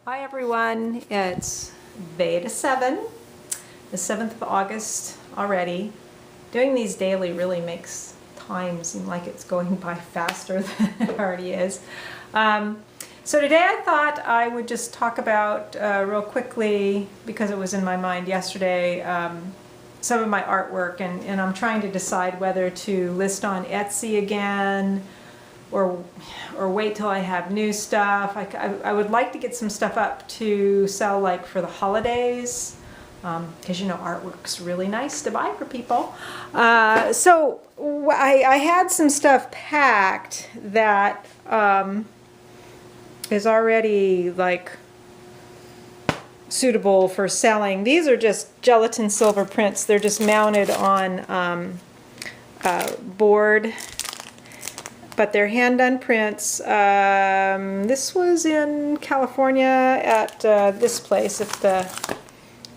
Hi everyone, it's Veda 7, the 7th of August already. Doing these daily really makes time seem like it's going by faster than it already is. So today I thought I would just talk about real quickly, because it was in my mind yesterday, some of my artwork, and I'm trying to decide whether to list on Etsy again or wait till I have new stuff. I would like to get some stuff up to sell like for the holidays, because you know artwork's really nice to buy for people. So I had some stuff packed that is already like suitable for selling. These are just gelatin silver prints. They're just mounted on board, but they're hand-done prints. This was in California at this place, at the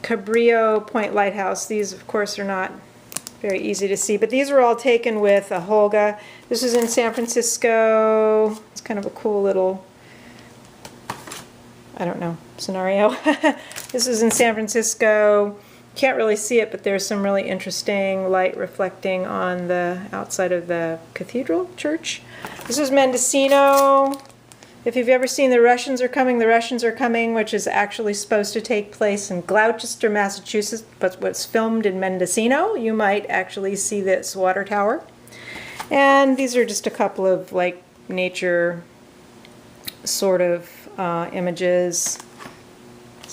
Cabrillo Point Lighthouse. These, of course, are not very easy to see, but these were all taken with a Holga. This was in San Francisco. It's kind of a cool little, I don't know, scenario. This is in San Francisco. Can't really see it, but there's some really interesting light reflecting on the outside of the cathedral church. This is Mendocino. If you've ever seen The Russians Are Coming, The Russians Are Coming, which is actually supposed to take place in Gloucester, Massachusetts, but was filmed in Mendocino, you might actually see this water tower. And these are just a couple of like nature sort of images.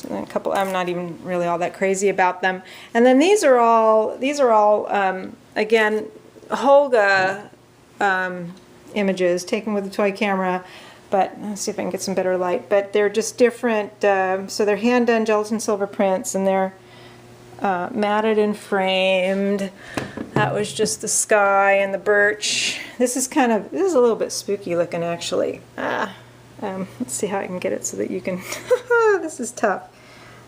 A couple, I'm not even really all that crazy about them. And then these are all again Holga images taken with a toy camera, but let's see if I can get some better light. But they're just different, so they're hand-done gelatin silver prints, and they're matted and framed. That was just the sky and the birch. This is a little bit spooky looking actually. Let's see how I can get it so that you can, this is tough.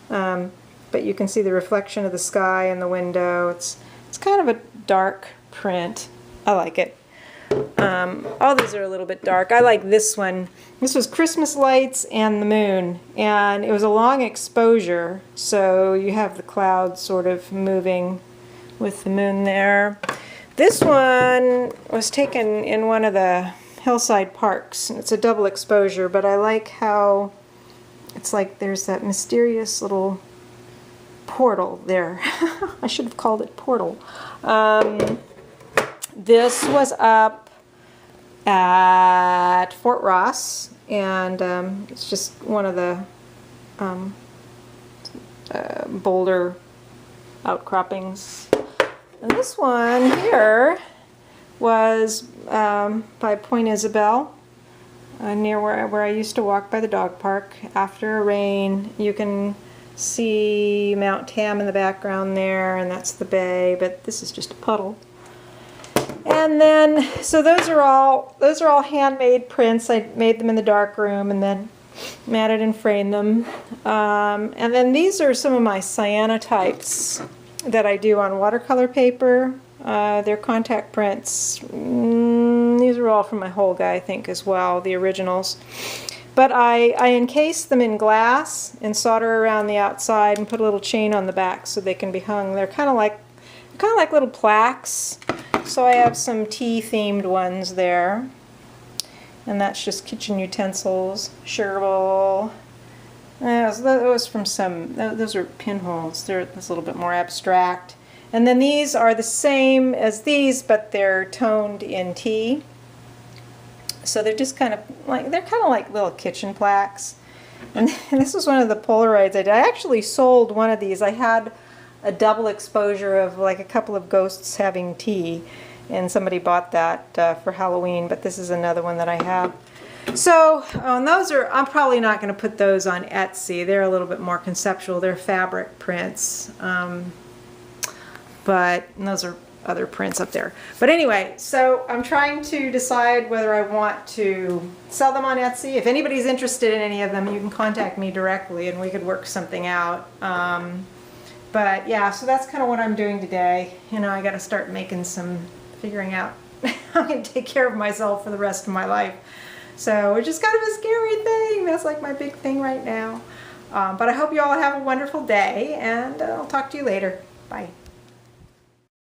But you can see the reflection of the sky in the window. It's kind of a dark print. I like it. All these are a little bit dark. I like this one. This was Christmas lights and the moon, and it was a long exposure, so you have the clouds sort of moving with the moon there. This one was taken in one of the hillside parks, and it's a double exposure, but I like how it's like there's that mysterious little portal there. I should have called it portal. This was up at Fort Ross, and it's just one of the boulder outcroppings. And this one here was by Point Isabel, near where I used to walk by the dog park after a rain. You can see Mount Tam in the background there, and that's the bay, but this is just a puddle. And then, so those are all handmade prints. I made them in the dark room and then matted and framed them. And then these are some of my cyanotypes that I do on watercolor paper. They're contact prints. These are all from my Holga, I think, as well, the originals. But I encase them in glass and solder around the outside and put a little chain on the back so they can be hung. They're kind of like little plaques. So I have some tea-themed ones there. And that's just kitchen utensils, sugar bowl. That was from those are pinholes. That's a little bit more abstract. And then these are the same as these, but they're toned in tea. So they're just kind of like little kitchen plaques. And this was one of the Polaroids I did. I actually sold one of these. I had a double exposure of like a couple of ghosts having tea, and somebody bought that for Halloween, but this is another one that I have. So those are, I'm probably not going to put those on Etsy. They're a little bit more conceptual. They're fabric prints. But those are other prints up there. But anyway, so I'm trying to decide whether I want to sell them on Etsy. If anybody's interested in any of them, you can contact me directly and we could work something out. But yeah, so that's kind of what I'm doing today. You know, I got to start figuring out how I can take care of myself for the rest of my life. So it's just kind of a scary thing. That's like my big thing right now. But I hope you all have a wonderful day, and I'll talk to you later. Bye.